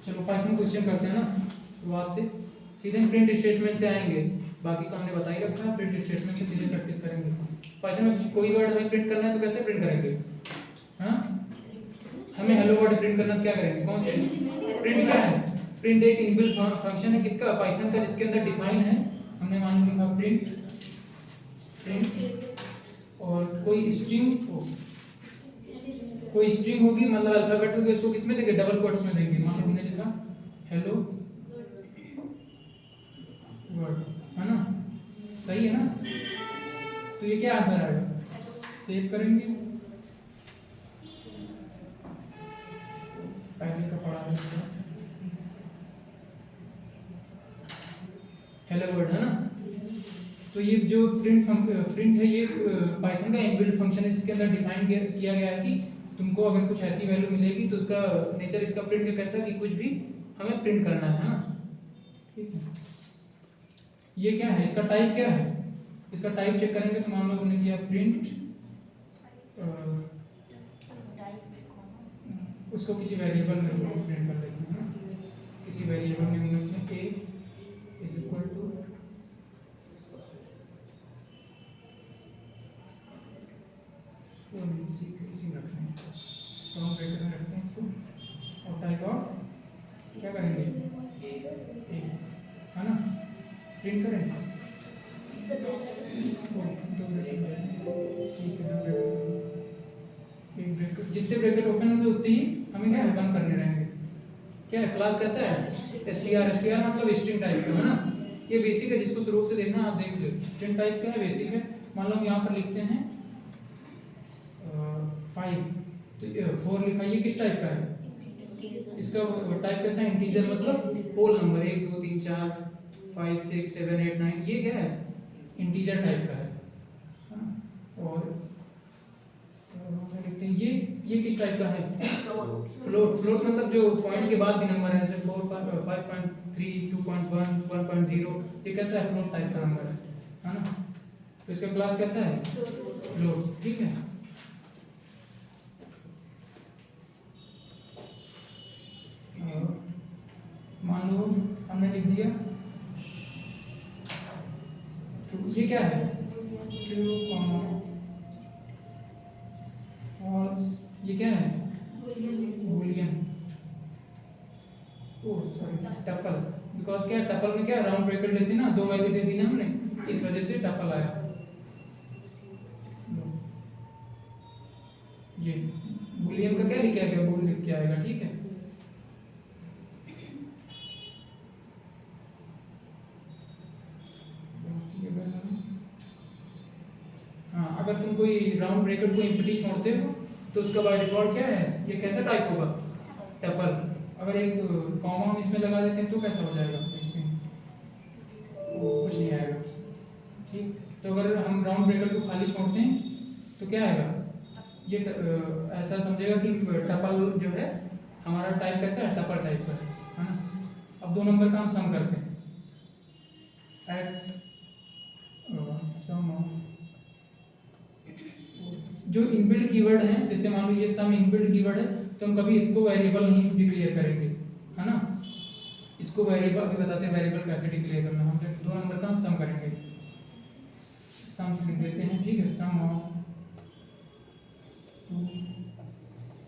चलो Python question करते हैं ना शुरुआत से, सीधे प्रिंट स्टेटमेंट से आएंगे। बाकी तो हमने बता ही रखा है, प्रिंट स्टेटमेंट से सीधे प्रैक्टिस करेंगे। पाइथन में कोई वर्ड हमें प्रिंट करना है तो कैसे प्रिंट करेंगे? हाँ, हमें हेलो वर्ड प्रिंट करना, क्या करेंगे? कौन से प्रिंट? क्या है प्रिंट? एक इनबिल्ट फंक्शन है किसका? पाइथन का, जिसके अंदर डिफाइन है, हमने मान लिया प्रिंट और कोई स्ट्रिंग होगी, मतलब अल्फाबेट होगी, उसको किसमें देंगे? डबल कोट्स में देंगे। मान लो हमने लिखा हेलो वर्ड, है ना? सही है ना? तो ये क्या आंसर आएगा? सेव करेंगे, पहले का पढ़ा है हेलो वर्ड, है ना? तो ये जो प्रिंट है, ये पाइथन का इनबिल्ट फंक्शन है, जिसके अंदर डिफाइन किया गया है कि तुमको अगर कुछ ऐसी वैल्यू मिलेगी तो उसका नेचर इसका प्रिंट का कैसा कि कुछ भी हमें प्रिंट करना है ना? ठीक है। ये क्या है? इसका टाइप क्या है? इसका टाइप चेक करेंगे तो मान लो हमने किया प्रिंट, उसको किसी वेरिएबल में प्रिंट कर लेते हैं, किसी वेरिएबल में हम लिखते हैं a इज इक्वल टू इसी रखते हैं, तो हम ब्रैकेट में रखते हैं इसको, और टाइप ऑफ क्या करेंगे? ए, है ना? प्रिंट करें एक ब्रैकेट, जितने ब्रैकेट ओपन होंगे उतने ही हमें क्या है बंद करने रहेंगे। क्या है? क्लास कैसा है? str मतलब स्ट्रिंग टाइप का, है ना? ये बेसिक है, जिसको शुरू से देखना आप देख लो। स्ट्रिंग टाइप का है, बेसिक है। मान लो हम यहाँ पर लिखते हैं 5, तो 4 लिखा, ये किस टाइप का है? इसका टाइप कैसा है? इंटीजर, मतलब होल नंबर, 1 2 3 4 5 6 7 8 9, ये क्या है? इंटीजर टाइप का है। और लिखते हैं ये किस टाइप का है? फ्लोट मतलब जो पॉइंट के बाद भी नंबर है, जैसे 4 5.3 2.1 1.0, ये कैसा है? फ्लोट टाइप का नंबर है ना? तो इसका क्लास कैसा है? फ्लोट। ठीक है। मान लो हमने लिख दिया ये क्या है? ट्रू, फॉल्स, ये क्या है? Boolean. Oh sorry, tuple. Because क्या, टपल में क्या राउंड ब्रैकेट लेते हैं ना, 2 वैल्यू दे दी ना हमने, इस वजह से टपल आया। ये बूलियन का क्या लिखा गया? बूल लिख के आएगा। ठीक है। हाँ, अगर तुम कोई राउंड ब्रैकेट को एम्प्टी छोड़ते हो तो उसका बाय डिफॉल्ट क्या है? ये कैसा टाइप होगा? टपल। अगर एक कॉमा हम इसमें लगा देते हैं तो कैसा हो जाएगा? देखते हैं, कुछ नहीं आएगा। ठीक। तो अगर हम राउंड ब्रैकेट को खाली छोड़ते हैं तो क्या आएगा? ये ऐसा समझेगा कि टपल जो है हमारा टाइप कैसा है? टपल टाइप का है ना? अब 2 नंबर का हम सम करते हैं, एट सम ऑफ जो इनबिल्ट कीवर्ड है, जैसे मान लो ये सम इनबिल्ट कीवर्ड है, तो हम कभी इसको वेरिएबल नहीं डिक्लेयर करेंगे, है ना? इसको वेरिएबल अभी बताते हैं वेरिएबल कैसे डिक्लेयर करना। हम 2 नंबर का हम सम करेंगे, सम से लिख देते हैं। ठीक है। सम ऑफ 2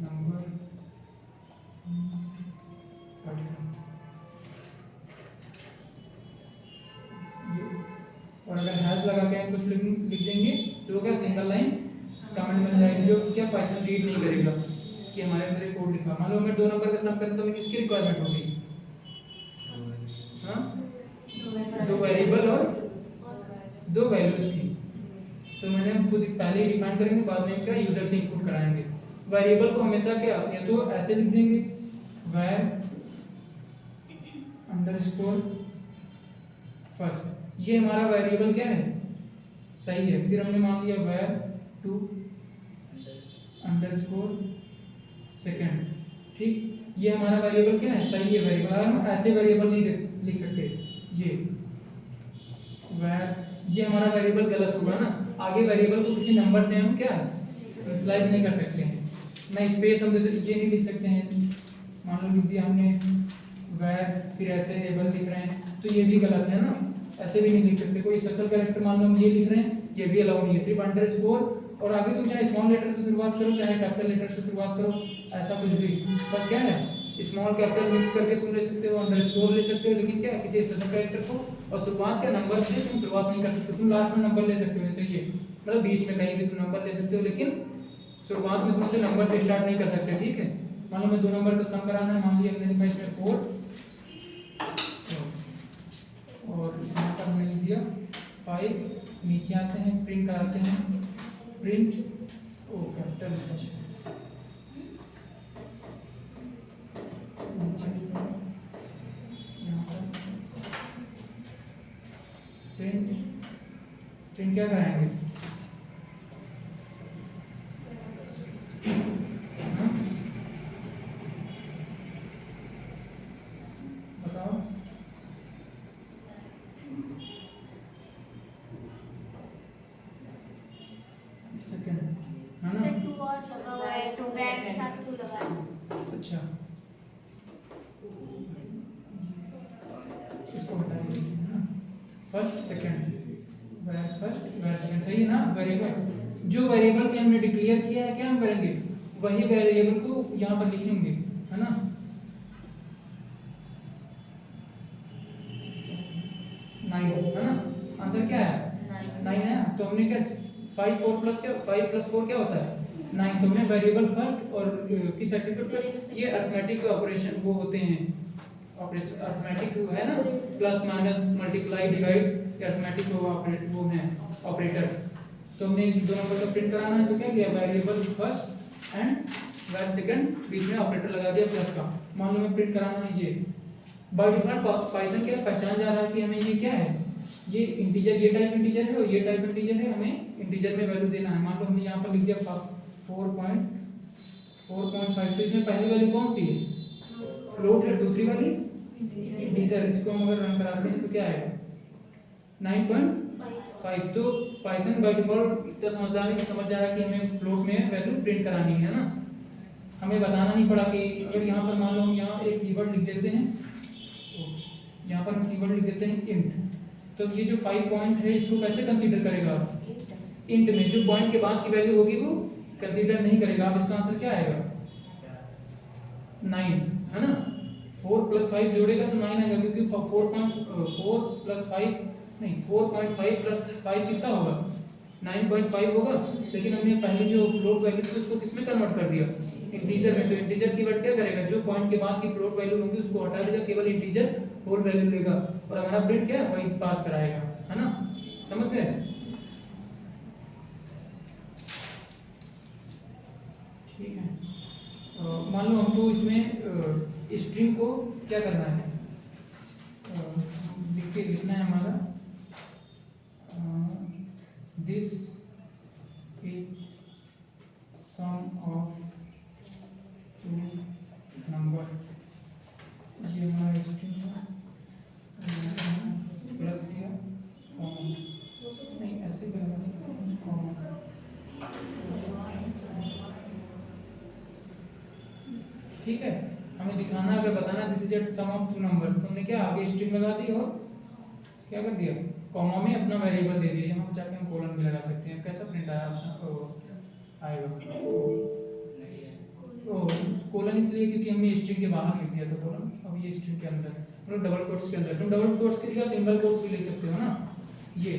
नंबर, और अगर हैश लगा के हम कुछ लिख देंगे तो वो क्या सिंगल लाइन कमेंट मिल जाएगी, जो क्या पाइथन रीड नहीं करेगा कि हमारे अंदर एक कोड लिखा। मान लो हमें 2 नंबर का सम करें तो हमें किसकी रिक्वायरमेंट होगी? हाँ, 2 वेरिएबल और 2 वैल्यूज की। तो मैंने हम खुद पहले ही डिफाइन करेंगे, बाद में क्या यूजर से इनपुट कराएंगे। वेरिएबल को हमेशा क्या, या तो ऐसे लिख देंगे var अंडरस्कोर फर्स्ट, ये हमारा वेरिएबल क्या है? सही है। फिर हमने मान लिया var 2 अंडरस्कोर सेकेंड। ठीक, ये हमारा वेरिएबल क्या है? सही है वेरिएबल। अगर हम ऐसे वेरिएबल नहीं लिख सकते, ये var, ये हमारा वेरिएबल गलत होगा ना। आगे वेरिएबल को किसी नंबर से हम क्या इनिशियलाइज नहीं कर सकते हैं, ना स्पेस हम ये नहीं लिख सकते हैं। मान लो लिख दिया हमने where फिर ऐसे एबल लिख रहे हैं तो ये भी गलत है ना, ऐसे भी नहीं लिख सकते। कोई स्पेशल कैरेक्टर मान लो हम ये लिख रहे हैं, ये भी अलाउ नहीं है, सिर्फ अंडरस्कोर और आगे तुम चाहे स्मॉल लेटर से शुरुआत करो चाहे कैपिटल लेटर से शुरुआत करो, ऐसा कुछ भी, बस क्या है स्मॉल कैपिटल मिक्स करके तुम ले सकते हो, अंडरस्कोर ले सकते हो, लेकिन क्या है किसी स्पेशल कैरेक्टर को और शुरुआत के नंबर से तुम शुरुआत नहीं कर सकते। तुम लास्ट में नंबर ले सकते हो, जैसे ये मतलब बीच में कहीं भी तुम नंबर ले सकते हो, लेकिन शुरुआत में तुम उसे नंबर से स्टार्ट नहीं कर सकते, ठीक है। मान लो मैं दो नंबर का सम कराना है, मान लिया हमने लिखा इसमें 4 और यहाँ पर हमने लिख दिया 5, नीचे आते हैं प्रिंट कराते हैं, print O capital print print क्या कराएंगे, बताओ। सेकंड है ना, टू और लगा हुआ है, टू ब्रैकेट के साथ टू लगा है। अच्छा इसको हटाइए ना, फर्स्ट सेकंड फर्स्ट सेकंड सही है ना। वेरिएबल जो वेरिएबल पे हमने डिक्लेयर किया है क्या हम करेंगे, वही वेरिएबल को यहाँ पर लिखेंगे, है ना। नाइन है ना, आंसर क्या है 9 है। तो हमने क्या 5 4 प्लस क्या 5 प्लस 4 क्या होता है 9। तो हमने वेरिएबल फर्स्ट और किस एट्रीब्यूट पर, ये अरिथमेटिक ऑपरेशन वो होते हैं, ऑपरेशन अरिथमेटिक है ना, plus minus multiply divide, arithmetic वो हैं ऑपरेटर्स। तो हमने दो नंबर का प्रिंट कराना है तो क्या किया, variable first and where second, बीच में ऑपरेटर लगा दिया प्लस का। मान लो मैं प्रिंट कराना है ये, बाय डिफॉल्ट पाइथन क्या पहचान जा रहा है कि हमें ये क्या है, ये इंटीजर, ये टाइप इंटीजर है और ये टाइप इंटीजर है, हमें इंटीजर में वैल्यू देना है। मान लो हमने यहाँ पर लिख दिया 4.5, तो इसमें पहली वैल्यू कौन सी है, फ्लोट है, दूसरी वाली इंटीजर। इसको हम अगर रन कराते हैं तो क्या आएगा 9.5। तो पाइथन बाय डिफॉल्ट इतना समझदार है कि समझ जा रहा है कि हमें फ्लोट में वैल्यू प्रिंट करानी है ना, हमें बताना नहीं पड़ा कि अगर यहाँ पर मान लो हम यहाँ एक कीवर्ड लिख देते हैं, तो यहाँ पर हम कीवर्ड लिख देते हैं इंट, तो ये जो 5 पॉइंट है इसको कैसे कंसीडर करेगा, इंट में जो पॉइंट के बाद की वैल्यू होगी वो कंसीडर नहीं करेगा। अब इसका आंसर क्या आएगा 9 है ना, 4 प्लस 5 जोड़ेगा तो 9 आएगा, क्योंकि 4 प्लस 5 नहीं 4.5 प्लस 5 कितना होगा 9.5 होगा, लेकिन हमने पहले जो फ्लोट वैल्यू थी उसको किसमें कन्वर्ट कर दिया, इंटीजर में। तो इंटीजर कीवर्ड क्या करेगा, जो पॉइंट के बाद की फ्लोट वैल्यू होगी उसको हटा देगा, केवल इंटीजर होल वैल्यू लेगा और हमारा प्रिंट क्या वही पास कराएगा, है ना, समझ गए। ठीक है, मान लो हमको इसमें स्ट्रिंग को क्या करना है, लिखना है हमारा this is sum of two number, ये हमारा स्ट्रिंग है, प्लस किया नहीं ऐसे करना, ठीक है। हमें दिखाना अगर बताना this is sum of two numbers, तो हमने क्या आगे स्ट्रिंग लगा दी और क्या कर दिया कॉमा में अपना वेरिएबल दे दिया, यहाँ जाके हम कोलन भी लगा सकते हैं। कैसा प्रिंट आया ऑप्शन आएगा, ओ कोलन इसलिए क्योंकि हमने स्ट्रिंग के बाहर लिख दिया था कोलन, अब ये स्ट्रिंग के अंदर मतलब डबल कोट्स के अंदर। तुम डबल कोट्स की जगह सिंगल कोट्स भी ले सकते हो ना, ये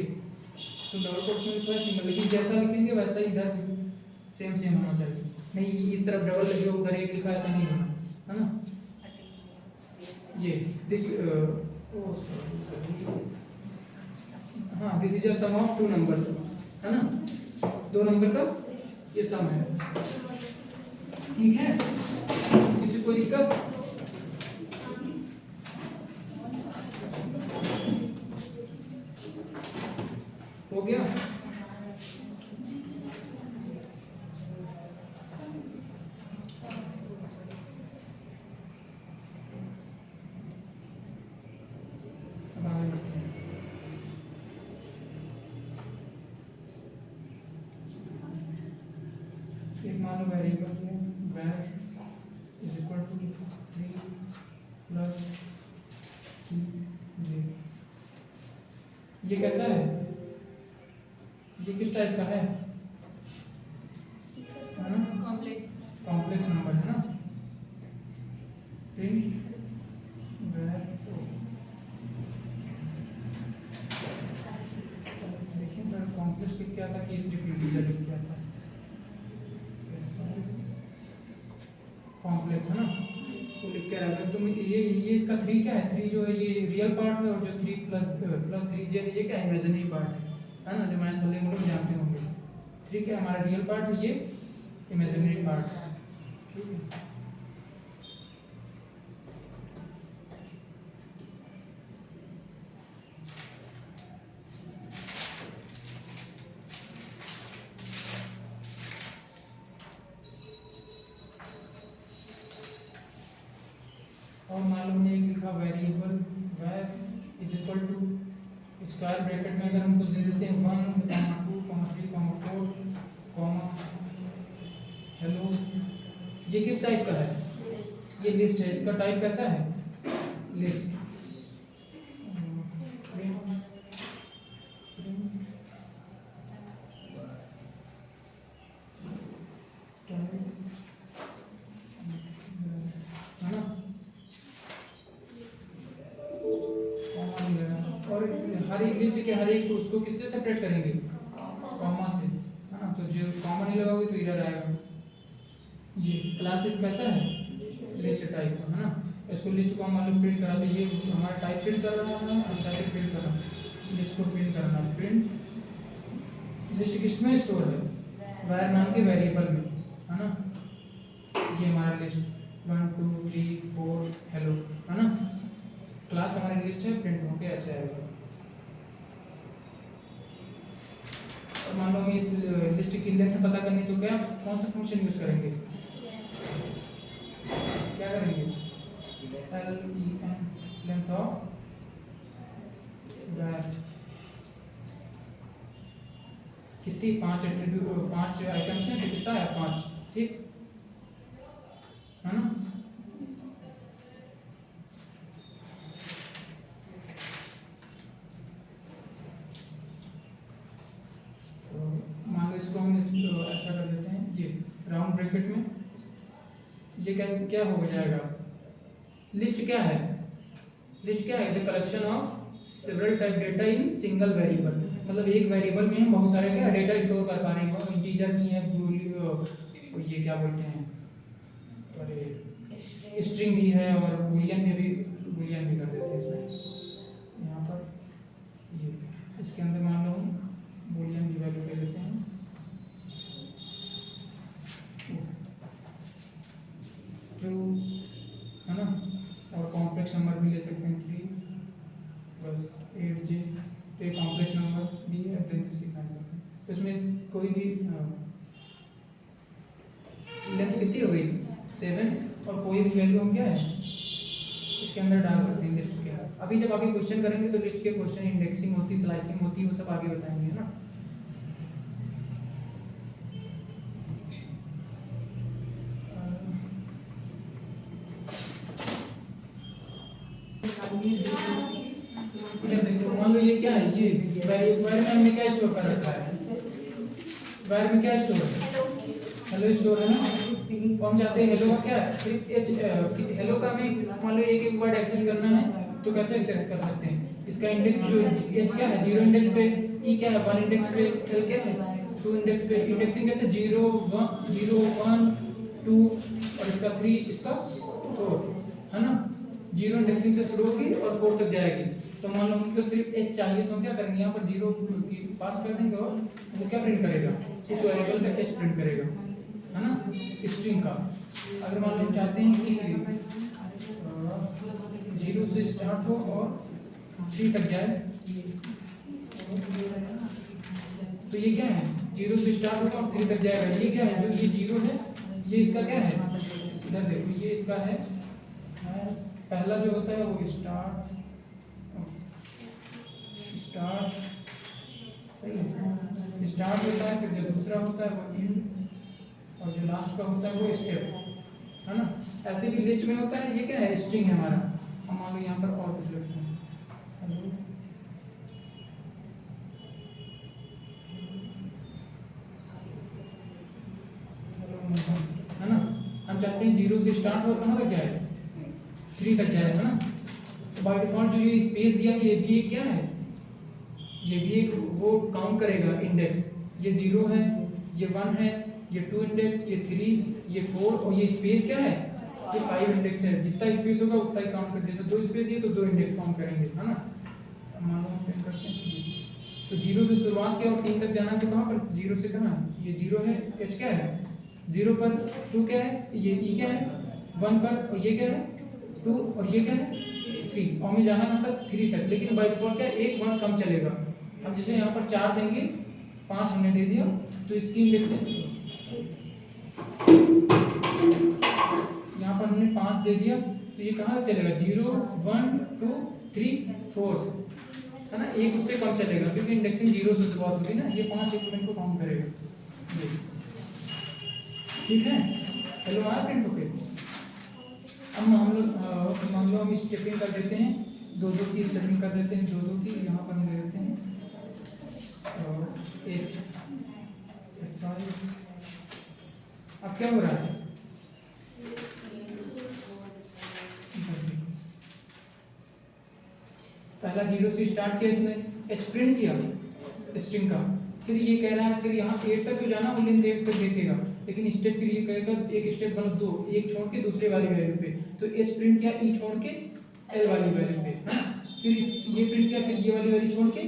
तो डबल कोट्स में लिखा है सिंगल, लेकिन जैसा लिखेंगे वैसा ही इधर सेम होना चाहिए, नहीं इस तरफ डबल लिखे उधर एक लिखा ऐसा नहीं होना, है ना। ये दिस हाँ this is a sum of two number, है ना, दो नंबर का ये सम है, ठीक है। किसी कोई दिक्कत, हो गया। एक मान लो वेरिएबल है var is equal to 3 plus जी। ये कैसा है, ये किस टाइप का है ना, कॉम्प्लेक्स नंबर है ना। प्रिंट देखिए कॉम्प्लेक्स लिख क्या था कि इंटीजर लिख क्या था, कॉम्प्लेक्स है ना, तो लिख के रखा तुम। ये इसका 3 क्या है, 3 जो है ये रियल पार्ट है, और जो 3 प्लस 3 ये क्या है, इमेजिनरी पार्ट है ना, जो मैथ वाले हम लोग जानते होंगे। 3 क्या है हमारा रियल पार्ट है, ये इमेजिनरी पार्ट है, ठीक है। और मालूम नहीं लिखा variable var is equal to square bracket में अगर हम कुछ दे देते हैं 1, 2, 3, 4, हेलो, ये किस टाइप का है, ये लिस्ट है, इसका टाइप कैसा है, लिस्ट। हर एक लिस्ट के हर एक उसको किससे सेपरेट करेंगे, कॉमा से, है ना। तो जो कॉमा नहीं लगाओगे तो एरर आएगा। ये क्लास कैसा है, लिस्ट टाइप का, है ना। इसको लिस्ट को हम मतलब प्रिंट करा, तो ये हमारा टाइप प्रिंट कर रहा है, हम टाइप प्रिंट कर रहा है, लिस्ट को प्रिंट करना, प्रिंट लिस्ट किसमें स्टोर है, वैर नाम के वेरिएबल में, है ना। ये हमारा लिस्ट 1 2 3 4 हेलो, है ना। क्लास हमारी लिस्ट है, प्रिंट होके ऐसे आएगा। और मान लो हमें इस लिस्ट की लेंथ पता करनी, तो क्या कौन सा फंक्शन यूज करेंगे, क्या करेंगे, len लेंथ ऑफ वैर। कितनी 5 एट्रीब्यूट 5 आइटम्स हैं, तो कितना है 5, ठीक है ना। मान लो इसको हम ऐसा कर देते हैं, ये राउंड ब्रैकेट में, ये कैसे क्या हो जाएगा, लिस्ट क्या है, लिस्ट क्या है, the collection of several type data in single variable. मतलब एक वेरिएबल में हम बहुत सारे क्या डेटा स्टोर कर पा रहे हैं, इंटीजर भी है, ये क्या बोलते हैं, अरे स्ट्रिंग भी है, और बूलियन में भी, बूलियन भी कर देते हैं इसमें। यहाँ पर ये इसके अंदर मान लो हम बूलियन की वैल्यू ले लेते हैं, ट्रू, है ना। और कॉम्प्लेक्स नंबर भी ले सकते हैं 3 + 8j, तो ये कॉम्प्लेक्स नंबर भी है, लेंथ की फाइंड करते हैं। तो इसमें कोई भी लेंथ कितनी हो गई 7, और कोई भी वैल्यू हम क्या है इसके अंदर डाल सकते हैं लिस्ट के। अभी जब आगे क्वेश्चन करेंगे तो लिस्ट के क्वेश्चन इंडेक्सिंग होती, स्लाइसिंग होती, वो सब आगे बताएंगे ना। देखो मान लो ये क्या है, ये वेरिएबल में हमने क्या स्टोर कर रखा है, वेर में क्या स्टोर है, हेलो स्टोर है ना। तो हम चाहते हैं हेलो का क्या है, सिर्फ एच, हेलो का भी मान लो एक एक वर्ड एक्सेस करना है, तो कैसे एक्सेस कर सकते हैं, इसका इंडेक्स एच क्या है, 0 इंडेक्स पे, ई क्या है 1 इंडेक्स पे, एल क्या है 2 इंडेक्स पे। इंडेक्सिंग कैसे 0 1 2, और इसका 3, इसका 4, है ना। 0 इंडेक्सिंग से शुरू होगी और 4 तक जाएगी। तो मान लो हमको सिर्फ एच चाहिए, तो हम क्या करेंगे, यहाँ पर 0 पास कर देंगे, और वो क्या प्रिंट करेगा, इस वेरिएबल का एच प्रिंट करेगा, है ना, स्ट्रिंग का। अगर मान लो हम चाहते हैं कि 0 से स्टार्ट हो और 3 तक जाए, तो ये क्या है 0 से स्टार्ट होगा और 3 तक जाएगा। ये क्या है, जो ये 0 है, ये इसका क्या है, इधर देखो, ये इसका है पहला जो होता है वो स्टार्ट, सही है, स्टार्ट होता है, फिर जो दूसरा होता है वो एंड, और जो लास्ट का होता है वो स्टेप, है ना। ऐसे भी लिस्ट में होता है, ये क्या है स्ट्रिंग है हमारा, हम मान लो यहाँ पर और कुछ लिखते हैं, हेलो है ना। हम चाहते हैं 0 से स्टार्ट हो कहाँ तक जाए, 3 तक जाए, है ना। तो बाय डिफॉल्ट जो ये स्पेस दिया है ये भी एक क्या है, ये भी एक वो काउंट करेगा इंडेक्स। ये 0 है, ये 1 है, ये 2 इंडेक्स, ये 3, ये 4 और ये स्पेस क्या है, ये 5 इंडेक्स है। जितना स्पेस होगा उतना ही काउंट कर, जैसे 2 स्पेस दिए तो 2 इंडेक्स काउंट करेंगे, है ना। मान लो हम प्रिंट करते हैं तो 0 से शुरुआत किया और 3 तक जाना है, तो कहाँ पर 0 से कहाँ है, ये 0 है, h क्या है 0 पर, 2 क्या है, ये e क्या है 1 पर, और ये क्या है 2 और ये क्या है 3, और हमें जाना कहाँ तक 3 तक। लेकिन बाय डिफॉल्ट क्या है, एक वर्ड कम चलेगा। अब जैसे यहाँ पर 4 देंगे, 5 हमने दे दिया तो इसकी इंडेक्स है, यहाँ पर हमने 5 दे दिया तो ये कहाँ तक चलेगा 0 1 2 3 4, है ना। एक उससे कम चलेगा क्योंकि इंडेक्सिंग 0 से शुरुआत होती है ना। ये 5 एलिमेंट को काउंट करेगा, ठीक है। हेलो आया प्रिंट होके। अब मान लो हम स्टेपिंग कर देते हैं, 2-2 की स्टेपिंग कर देते हैं, 2-2 की। यहाँ पर हम ले लेते हैं 8 5। अब क्या हो रहा है, पहला 0 से स्टार्ट किया इसने, एच प्रिंट किया स्ट्रिंग का, फिर ये कह रहा है फिर यहाँ 8 तक तो जाना, वो 8 तक देखेगा, लेकिन स्टेप फिर ये कहेगा एक स्टेप मतलब 2, एक छोड़ के दूसरे वाली वैल्यू पे, तो एच प्रिंट किया ई छोड़ के एल वाली वैल्यू पे, फिर ये प्रिंट किया, फिर ये वाली वैल्यू छोड़ के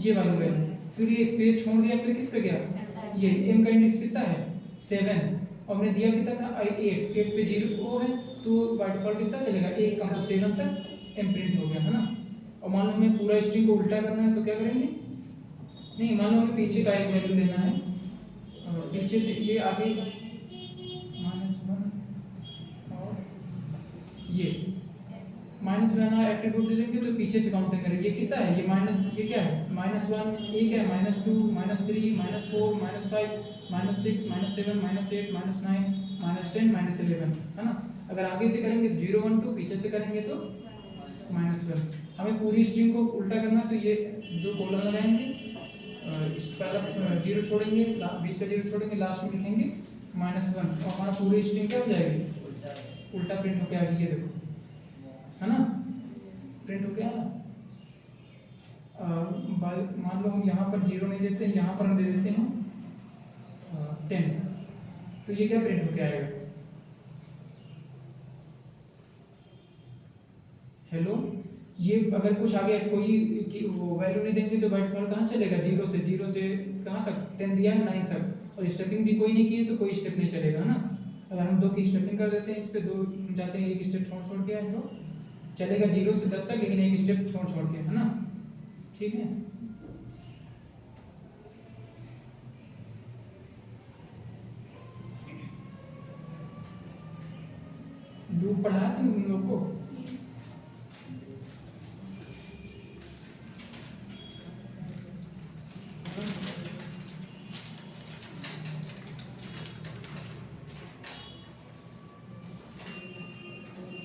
ये वाली वैल्यू, फिर ये स्पेस छोड़ दिया, फिर किस पे गया, ये एम का इंडेक्स कितना है 7, और हमने दिया कितना था 8 पे 0 है, तो बाय डिफॉल्ट कितना चलेगा, एक कम तो 7 तक एम प्रिंट हो गया, है ना। और मान लो हमें पूरा स्ट्रिंग को उल्टा करना है तो क्या करेंगे, नहीं मान लो हमें पीछे का एक वैल्यू लेना है, पीछे से ये आगे -1 और ये -1 एट्रीब्यूट दे देंगे तो पीछे से काउंटिंग करेंगे। ये कितना है, ये माइनस, ये क्या है -1, ये क्या है -2 -3 -4 -5 -6 -7 -8 -9 -10 -11, है ना। अगर आगे से करेंगे 0 1 2, पीछे से करेंगे तो -1। हमें पूरी स्ट्रिंग को उल्टा करना है तो ये 2 कॉलम लगाएंगे, पहला 0 छोड़ेंगे, बीच का 0 छोड़ेंगे, लास्ट में लिखेंगे -1, और हमारा पूरी स्ट्रिंग क्या हो जाएगी, उल्टा प्रिंट होके आ गई, ये देखो, है ना, प्रिंट हो गया। मान लो हम यहाँ पर 0 नहीं देते हैं, यहाँ पर हम दे देते हैं 10, तो ये क्या प्रिंट होके आएगा, हेलो। ये अगर कुछ आगे कोई वो वैल्यू नहीं देंगे तो बाय डिफॉल्ट कहाँ चलेगा, 0 से कहाँ तक 10 दिया है 9 तक, और स्टेपिंग भी कोई नहीं की है तो कोई स्टेप नहीं चलेगा ना। अगर हम 2 की स्टेपिंग कर देते हैं, इस पे 2 जाते हैं, एक स्टेप छोड़ के तो चलेगा 0 से 10 तक, लेकिन एक स्टेप छोड़ के, है ना, ठीक है। लूप पढ़ाया था तुम लोग को,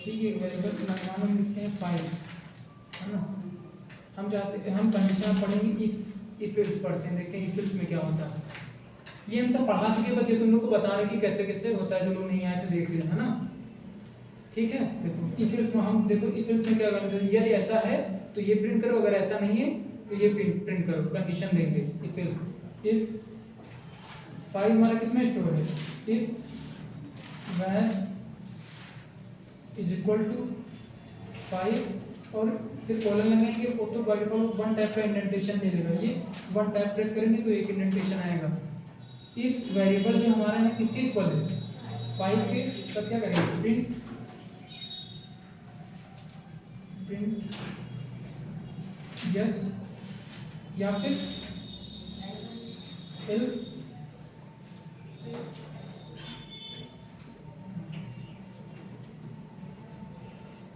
ठीक है। वेरिएबल मान हम लिखते हैं 5, है ना। हम चाहते हैं, हम कंडीशन पढ़ेंगे, इफ एल्स पढ़ते हैं, देखते हैं इफ एल्स में क्या होता है। ये हम सब पढ़ा चुके, बस ये तुम लोग को बता रहे कि कैसे कैसे होता है, जो लोग नहीं आए तो देख लिया, है ना, ठीक है। देखो इफ एल्स में हम देखो इफ एल्स में क्या करते हैं, यदि ऐसा है तो ये प्रिंट करो, अगर ऐसा नहीं है तो ये प्रिंट करो, कंडीशन देंगे। इफ एल्स, इफ 5 हमारा किसमें स्टोर है, इफ वैर इज इक्वल टू 5, और फिर कॉलन लगाएंगे, तो बाय डिफॉल्ट 1 टैप का इंडेंटेशन ले लेगा, ये 1 टैप प्रेस करेंगे तो एक इंडेंटेशन आएगा। इफ वेरिएबल जो हमारा है किसके इक्वल है 5 के, तब क्या करेंगे, प्रिंट यस, या फिर एल्स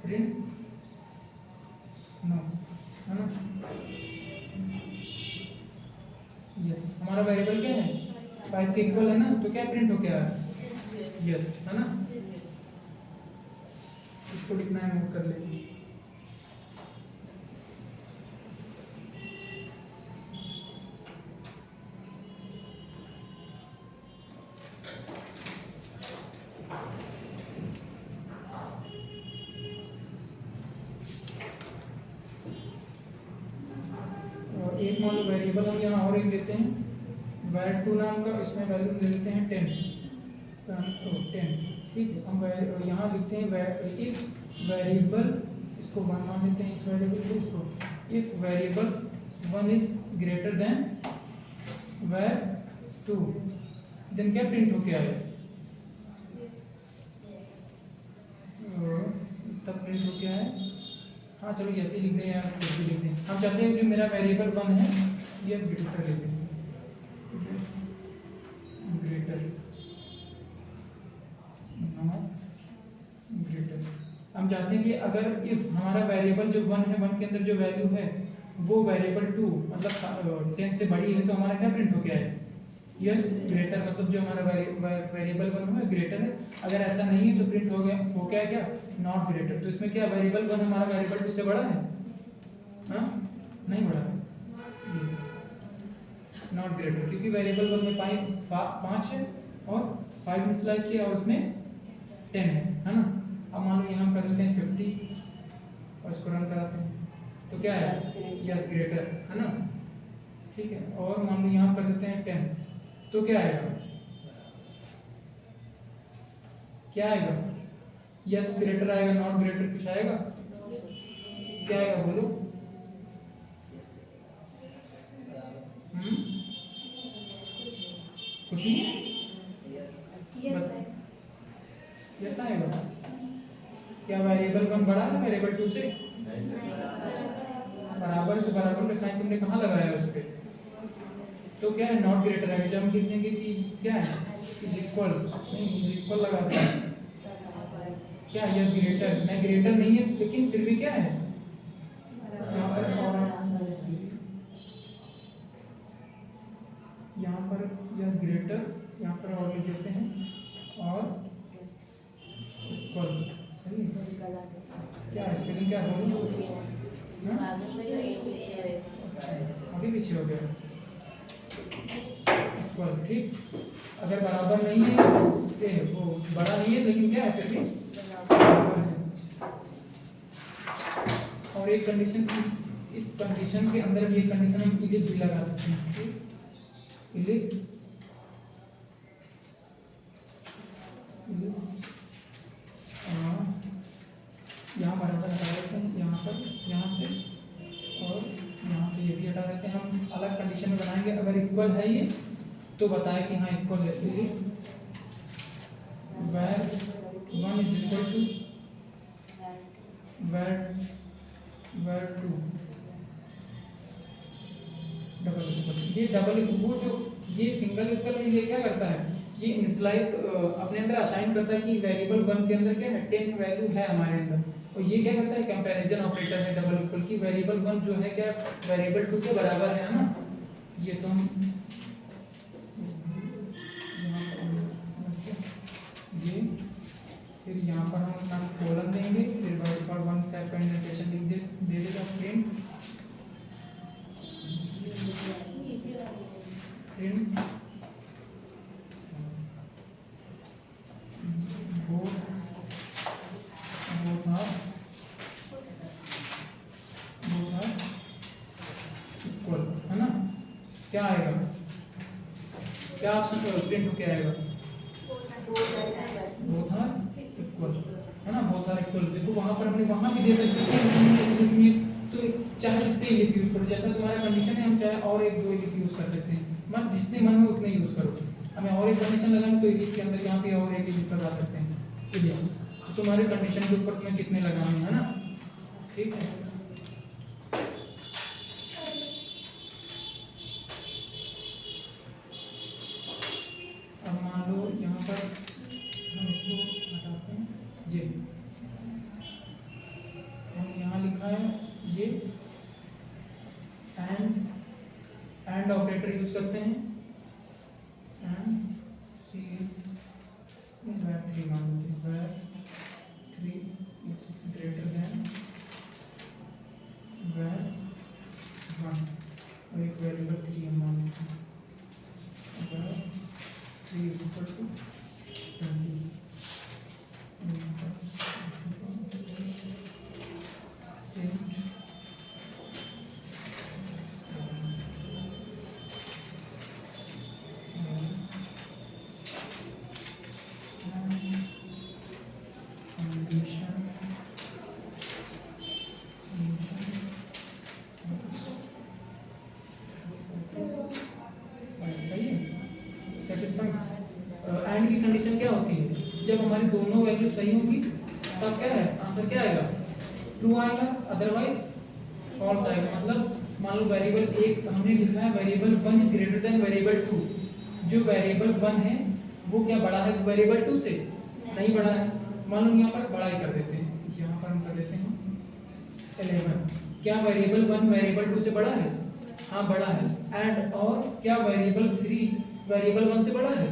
प्रिंट नो, है ना। यस, हमारा वेरिएबल क्या है 5 के इक्वल है ना, तो क्या प्रिंट हो गया है, यस, है ना। इसको लिखना है, नोट कर ले। वेरिएबल हम यहाँ और एक लेते हैं var2 नाम का, इसमें वैल्यू दे देते हैं 10, ठीक। हम यहाँ लिखते हैं इफ वेरिएबल, इसको 1 मान लेते हैं इस वेरिएबल को, इसको if variable 1 is greater than var2, then क्या प्रिंट होके आएगा, तब प्रिंट होके आए। हाँ चलो ऐसे ही लिख दें यार, कुछ भी लिख दें। हम चाहते हैं जो मेरा वेरिएबल 1 है ये ग्रेटर लेते हैं, ग्रेटर नॉट ग्रेटर। हम चाहते हैं कि अगर इफ हमारा वेरिएबल जो 1 है, 1 के अंदर जो वैल्यू है वो वेरिएबल 2 मतलब 10 से बड़ी है, तो हमारा क्या प्रिंट होके आएगा, यस ग्रेटर, मतलब जो हमारा वेरिएबल 1 है ग्रेटर है। अगर ऐसा नहीं है तो प्रिंट हो गया, हो क्या क्या, नॉट ग्रेटर। तो इसमें क्या वेरिएबल 1 हमारा वेरिएबल 2 से बड़ा है, हाँ नहीं बड़ा है, नॉट ग्रेटर, क्योंकि वेरिएबल 1 में 5 है और 5 इनिशियलाइज किया और उसमें 10 है ना। अब मान लो यहाँ कर देते हैं 50 और इसको रन कराते हैं, तो क्या है, यस ग्रेटर है ना, ठीक है। और मान लो यहाँ कर देते हैं 10, तो क्या आएगा, क्या आएगा, यस ग्रेटर आएगा, नॉट ग्रेटर कुछ आएगा, क्या आएगा बोलो, कुछ नहीं है, यस आएगा। क्या वेरिएबल 1 बड़ा है वेरिएबल 2 से, बराबर है, तो बराबर का साइन तुमने कहाँ लगाया उस पे, तो क्या है, नॉट ग्रेटर आएगा। जब हम लिख देंगे कि क्या है, इज इक्वल, नहीं इज इक्वल लगाते हैं, क्या यस ग्रेटर, नहीं ग्रेटर नहीं है लेकिन फिर भी क्या है, यहाँ पर यस ग्रेटर, यहाँ पर और लिख देते हैं और इक्वल, सही क्या स्पेलिंग क्या बोलूं, अभी पीछे हो गया, इक्वल, ठीक। अगर बराबर नहीं है, वो बड़ा नहीं है लेकिन क्या है फिर भी बराबर है। और एक कंडीशन, इस कंडीशन के अंदर भी एक कंडीशन हम इलिफ भी लगा सकते हैं, ठीक। इलिफ यहाँ बराबर हटा देते हैं, यहाँ पर, यहाँ से और यहाँ से ये भी हटा देते हैं। हम अलग कंडीशन में बनाएंगे, अगर इक्वल है ये तो बताए कि हाँ इक्वल है, var1 is equal to var2 double equal. ये डबल, वो जो ये सिंगल इक्वल है ये क्या करता है, ये इनिशियलाइज अपने अंदर असाइन करता है कि वेरिएबल 1 के अंदर क्या है 10 वैल्यू है हमारे अंदर, और ये क्या करता है, कंपैरिजन ऑपरेटर है डबल इक्वल की, वेरिएबल 1 जो है क्या वेरिएबल 2 के बराबर है ना। ये तो हम ये फिर यहाँ पर हम अपना कॉलम देंगे, फिर बाय डिफॉल्ट 1 टाइप का इंडेंटेशन लिख दे देगा, प्रिंट इक्वल है ना। क्या आएगा, क्या ऑप्शन प्रिंट होके आएगा, बोथ आर इक्वल है ना, बोथ आर इक्वल। देखो वहां पर हमने वहां भी दे सकते हैं, तो चाहे जितने इलिफ यूज करो, जैसा तुम्हारा कंडीशन है, हम चाहे और एक दो इलिफ यूज कर सकते हैं, मन जितने मन में उतने यूज करो। हमें और एक कंडीशन लगानी तो इलिफ के अंदर यहाँ पे और एक इलिफ लगा सकते हैं, चलिए तो तुम्हारे कंडीशन के ऊपर तुम्हें कितने लगाने हैं ना, ठीक है। अब मान लो यहाँ पर हम इसको हटाते हैं, ये हम यहाँ लिखा है ये एंड ऑपरेटर यूज करते हैं, एंड सी var3 मान लो, var3 is greater then var1 और एक वेरिएबल 3 हम मान लेते हैं, var3 इज इक्वल टू 20। जब हमारी दोनों वैल्यू सही होंगी तब क्या है आंसर क्या आएगा, ट्रू आएगा, अदरवाइज फॉल्स आएगा। मतलब मान लो वेरिएबल एक हमने लिखा है variable 1 is greater then variable 2, जो वेरिएबल 1 है वो क्या बड़ा है वेरिएबल 2 से, नहीं बड़ा है। मान लो यहाँ पर बड़ा ही कर देते हैं, यहाँ पर हम कर देते हैं 11, क्या वेरिएबल 1 वेरिएबल 2 से बड़ा है, हाँ बड़ा है। एंड और क्या वेरिएबल 3 वेरिएबल 1 से बड़ा है,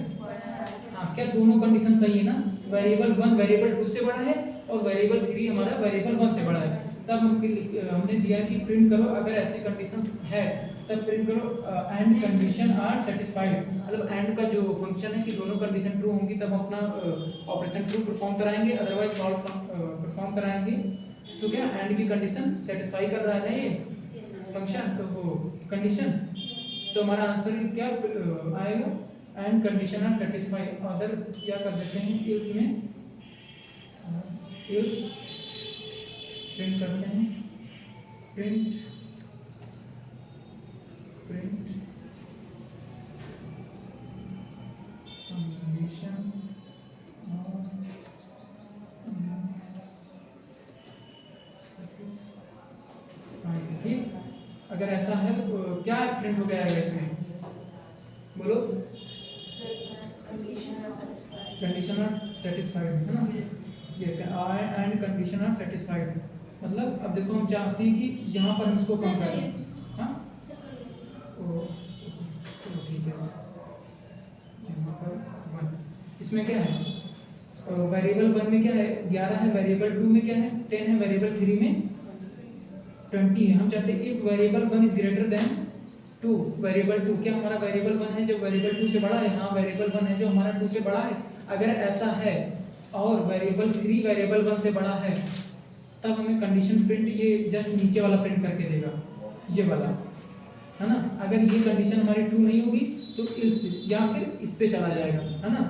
हाँ, क्या दोनों कंडीशन सही है ना, वेरिएबल 1 वेरिएबल 2 से बड़ा है और वेरिएबल 3 हमारा वेरिएबल 1 से बड़ा है। तब हमने दिया कि प्रिंट करो अगर ऐसी कंडीशन है तब प्रिंट करो एंड कंडीशन आर सेटिस्फाइड। मतलब एंड का जो फंक्शन है कि दोनों कंडीशन ट्रू होंगी तब अपना ऑपरेशन ट्रू परफॉर्म कराएंगे, अदरवाइज फॉल्स परफॉर्म कराएंगे। तो क्या एंड की कंडीशन सेटिस्फाई कर रहा है ना ये फंक्शन, तो वो कंडीशन, तो हमारा आंसर क्या आएगा and condition are satisfy. Other क्या कर देते हैं इल्स में, इल्स प्रिंट करते हैं, प्रिंट कंडीशन ठीक। अगर ऐसा है तो क्या प्रिंट हो गया है इसमें, बोलो, कंडीशन आर सेटिस्फाइड है ना, ये एंड कंडीशन आर सेटिस्फाइड। मतलब अब देखो हम चाहते हैं कि यहाँ पर हम इसको कम कर दें, हाँ चलो ठीक है, यहाँ पर 1 इसमें क्या है वेरिएबल 1 में क्या है 11 है, वेरिएबल 2 में क्या है 10 है, वेरिएबल 3 में 20 है। हम चाहते हैं if variable 1 is greater then 2 variable 2, क्या हमारा वेरिएबल 1 है जो वेरिएबल 2 से बड़ा है, हाँ वेरिएबल 1 है जो हमारा 2 से बड़ा है। अगर ऐसा है और वेरिएबल 3 वेरिएबल 1 से बड़ा है तब हमें कंडीशन प्रिंट ये जस्ट नीचे वाला प्रिंट करके देगा, ये वाला है ना। अगर ये कंडीशन हमारी ट्रू नहीं होगी तो इल्स या फिर इस पे चला जाएगा, है ना,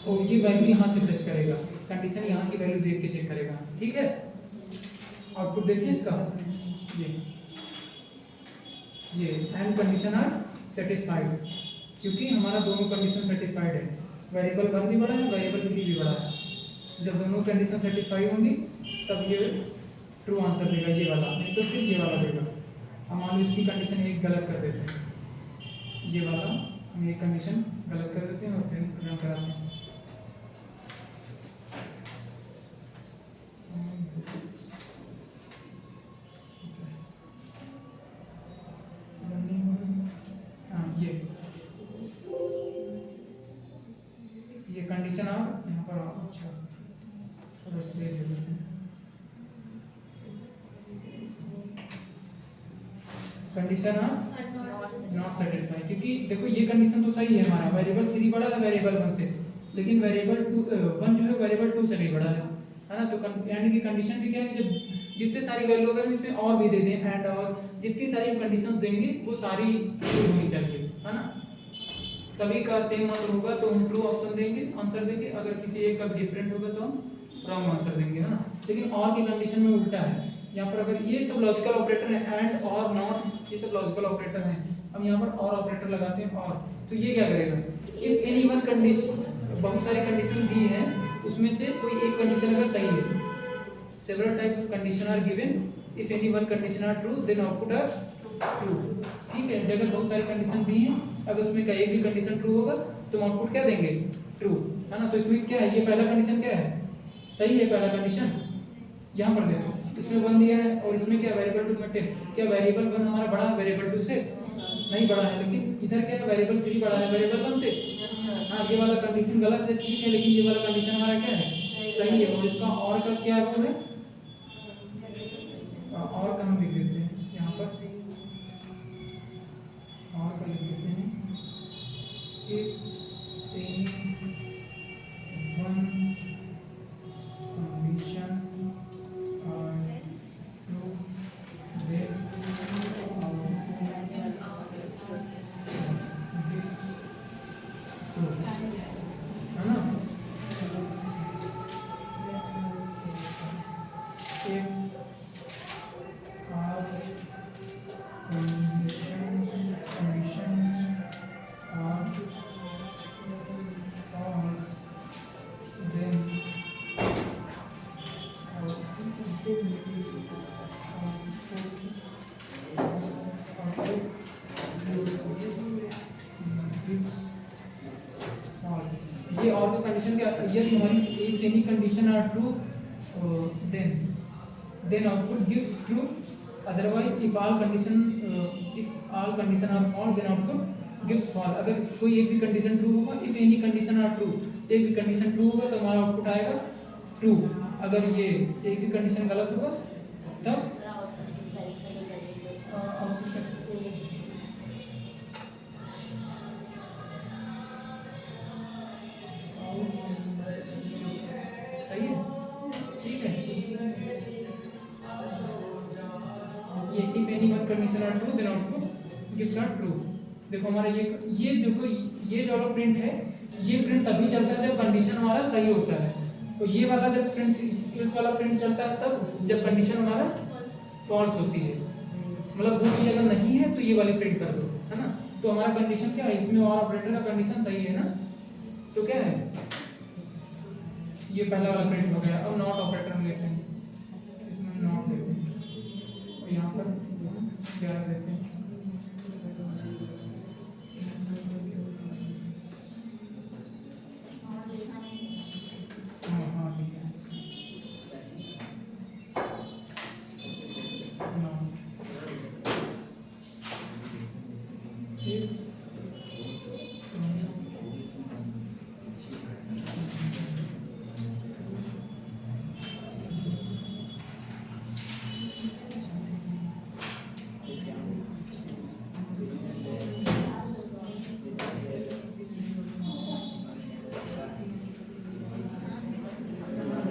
और ये वैल्यू यहाँ से फेच करेगा, कंडीशन यहाँ की वैल्यू देख के चेक करेगा, ठीक है। आउटपुट देखिए इसका, ये एंड कंडीशन आर सेटिस्फाइड, क्योंकि हमारा दोनों कंडीशन सेटिस्फाइड है, वेरिएबल 1 भी बड़ा है, वेरिएबल 3 भी बड़ा है। जब दोनों कंडीशन सेटिस्फाइड होंगी तब ये ट्रू आंसर देगा, ये वाला, नहीं तो फिर ये वाला देगा। हम मान लो इसकी कंडीशन एक गलत कर देते हैं, ये वाला हम एक कंडीशन गलत कर देते हैं और फिर रन कराते हैं। ये कंडीशन आप यहाँ पर अच्छा थोड़ा सा दे देते हैं, कंडीशन आप नॉट सेटिस्फाई, क्योंकि देखो ये कंडीशन तो सही है, हमारा वेरिएबल 3 बड़ा है वेरिएबल 1 से, लेकिन वेरिएबल 1 जो है वेरिएबल 2 से नहीं बड़ा है ना। तो एंड की कंडीशन भी क्या है, जब जितने सारी वैल्यू अगर हम इसमें और भी दे दें एंड और जितनी सारी कंडीशन देंगे वो सारी ट्रू होनी चाहिए, है ना। सभी का सेम आंसर होगा तो हम ट्रू ऑप्शन देंगे, आंसर देंगे, अगर किसी एक का डिफरेंट होगा तो हम रॉन्ग आंसर देंगे, है ना। लेकिन और की कंडीशन में उल्टा है, यहाँ पर अगर ये सब लॉजिकल ऑपरेटर है एंड और नॉट, ये सब लॉजिकल ऑपरेटर हैं, हम यहाँ पर और ऑपरेटर लगाते हैं और, तो ये क्या करेगा इफ एनी वन कंडीशन, बहुत सारी कंडीशन दी है उसमें से कोई एक कंडीशन अगर सही है, several types of condition are given, if any one condition are true then output are true, ठीक है। जगह बहुत सारी कंडीशन दी हैं, अगर उसमें का एक भी कंडीशन ट्रू होगा तो आउटपुट क्या देंगे ट्रू, है ना। तो इसमें क्या है, ये पहला कंडीशन क्या है सही है, पहला कंडीशन यहाँ पर देखो इसमें 1 दिया है और इसमें क्या वेरिएबल 2 में 10, क्या वेरिएबल 1 हमारा बड़ा है वेरिएबल 2 से, नहीं बड़ा है, लेकिन इधर क्या है वेरिएबल 3 बड़ा है वेरिएबल 1 से, हाँ ये वाला कंडीशन गलत है, ठीक है, लेकिन ये वाला कंडीशन हमारा क्या है सही है। और इसका और का क्या रूल है, और का हम लिख देते हैं यहाँ पर, और का लिख देते हैं if any one condition are true then है ना, if our conditions are condition क्या, यदि हमारी if any condition are true then output gives true, otherwise if all condition are false then output gives false. अगर कोई एक भी condition true होगा, if any condition are true, एक भी कंडीशन ट्रू होगा तो हमारा आउटपुट आएगा ट्रू। अगर ये एक भी कंडीशन गलत होगा तब आउटपुट सही है, ठीक है। ये if any one condition are true then output gives are true. देखो हमारा ये देखो ये जो वाला प्रिंट है, ये प्रिंट तभी चलता है जब कंडीशन हमारा सही होता है। तो ये वाला जब प्रिंट, इस वाला प्रिंट चलता है तब जब कंडीशन हमारा फॉल्स होती है। मतलब वो चीज अगर नहीं है तो ये वाली प्रिंट कर दो, है ना। तो हमारा कंडीशन क्या है, इसमें और ऑपरेटर का कंडीशन सही है ना, तो क्या है, ये पहला वाला प्रिंट हो गया। अब नॉट ऑपरेटर हम लेते हैं, इसमें नॉट लेते हैं और यहाँ पर 11 देते हैं। हाँ ठीक है,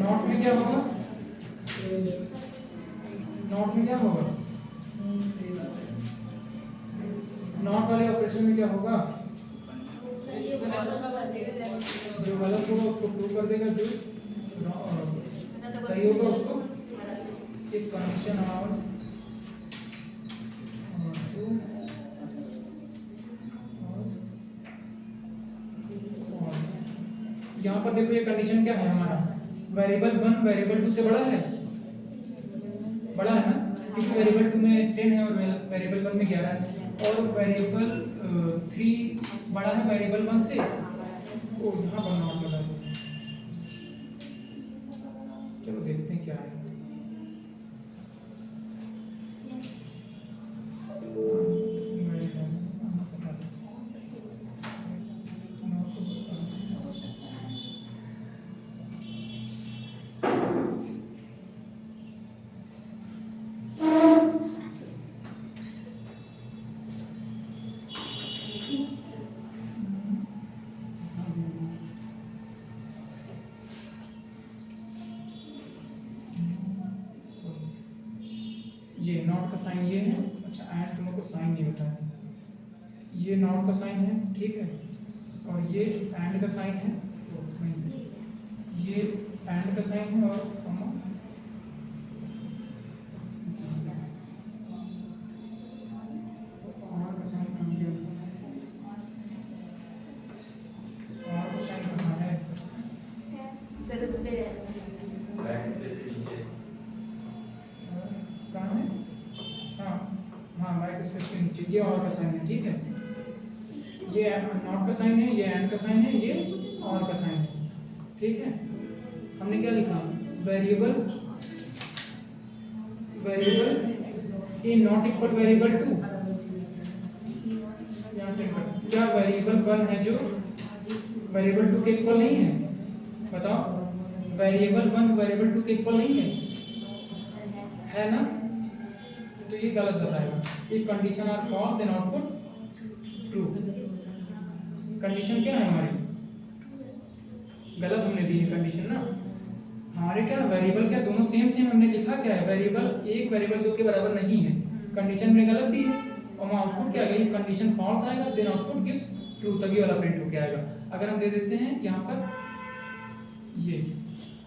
नॉट में क्या होगा, नॉट में क्या होगा, नॉट वाले ऑपरेशन में क्या होगा, जो गलत होगा उसको प्रूव कर देगा, जो सही होगा उसको इफ कंडीशन आर यहाँ पर देखो ये कंडीशन क्या है हमारा, वेरिएबल 1 वेरिएबल 2 से बड़ा है ना, क्योंकि वेरिएबल 2 में 10 है और वेरिएबल 1 में 11 है, और वेरिएबल 3 बड़ा है वेरिएबल 1 से। ओ यहाँ पर नॉट लगा दो, चलो देखते हैं क्या है। ये नॉट का साइन ये है, अच्छा एंड तुम लोग को साइन नहीं होता है, ये नॉट का साइन है, ठीक है, और ये एंड का साइन है, ये एंड का साइन है, और कॉमा और का साइन कहाँ गया, और का साइन कहाँ है, फिर उस पे कहाँ है, हाँ हाँ बैक स्पेस के नीचे ये और का साइन है, ठीक है, ये नॉट का साइन है, ये एंड का साइन है, ये और का साइन है, ठीक है। हमने क्या लिखा, variable A not equal variable 2, क्या वेरिएबल 1 है जो वेरिएबल 2 के इक्वल नहीं है, बताओ, वेरिएबल 1 वेरिएबल 2 के इक्वल नहीं है ना, तो ये गलत बताएगा। If condition are false then output true. Condition क्या है हमारी, गलत हमने दी है कंडीशन ना, हमारे क्या वेरिएबल क्या दोनों सेम हमने लिखा क्या है, वेरिएबल 1 वेरिएबल 2 के बराबर नहीं है, कंडीशन में गलत दी है, और आउटपुट क्या आएगा, ये कंडीशन फॉल्स आएगा देन आउटपुट गिव्स ट्रू, तभी वाला प्रिंट होके आएगा। अगर हम दे देते हैं यहाँ पर ये,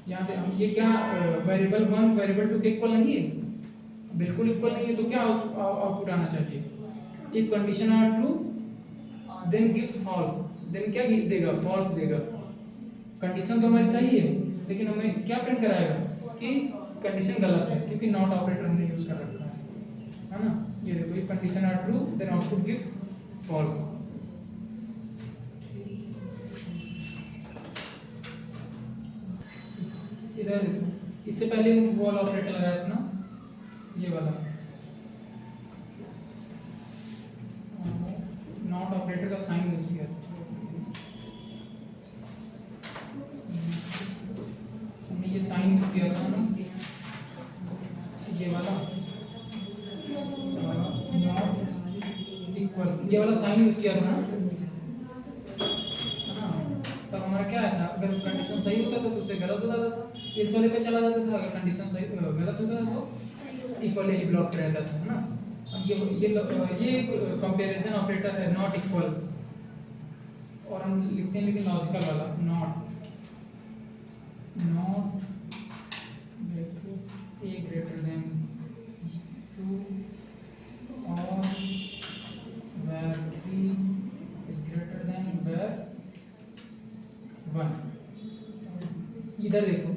यहाँ पे हम ये क्या वेरिएबल 1 वेरिएबल 2 के इक्वल नहीं है, बिल्कुल इक्वल नहीं है, तो क्या आउटपुट आना चाहिए, if condition are true then gives false, then क्या देगा, फॉल्स देगा। कंडीशन तो हमारी सही है लेकिन हमें क्या प्रिंट कराएगा कि कंडीशन गलत है, क्योंकि नॉट ऑपरेटर हमने यूज कर रखा है ना। ये देखो if condition are true then output gives false. इधर देखो, इससे पहले वो वाला ऑपरेटर लगाया था ना, ये वाला नॉट ऑपरेटर का साइन यूज किया। हमने ये साइन यूज किया था ना, ये वाला नॉट इक्वल, ये वाला साइन यूज किया था ना, तब हमारा क्या आया था, अगर कंडीशन सही होता था तो उससे गलत हो जाता था, इस वाले पे चला जाता था, अगर कंडीशन सही गलत होता था तो इफ वाले ही ब्लॉक पे रहता था, है ना। अब ये कंपैरिजन ऑपरेटर है नॉट इक्वल, और हम लिखते हैं लेकिन लॉजिकल वाला not a greater than 2 or where b is greater than where 1। इधर देखो,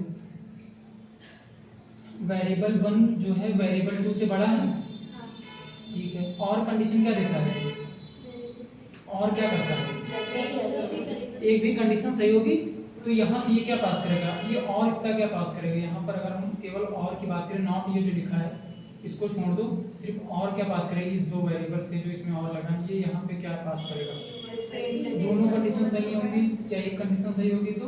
वेरिएबल 1 जो है वेरिएबल 2 से बड़ा है, ठीक है, और कंडीशन क्या देता है, और क्या करता है, एक भी कंडीशन सही होगी तो यहाँ से ये क्या पास करेगा, ये और इतना क्या पास करेगा। यहाँ पर अगर हम केवल और की बात करें, नॉट ये जो लिखा है इसको छोड़ दो, सिर्फ और क्या पास करेगी, इस दो वेरिएबल से जो इसमें और लगा, ये यहाँ पे क्या पास करेगा, दोनों कंडीशन सही होंगी या एक कंडीशन सही होगी तो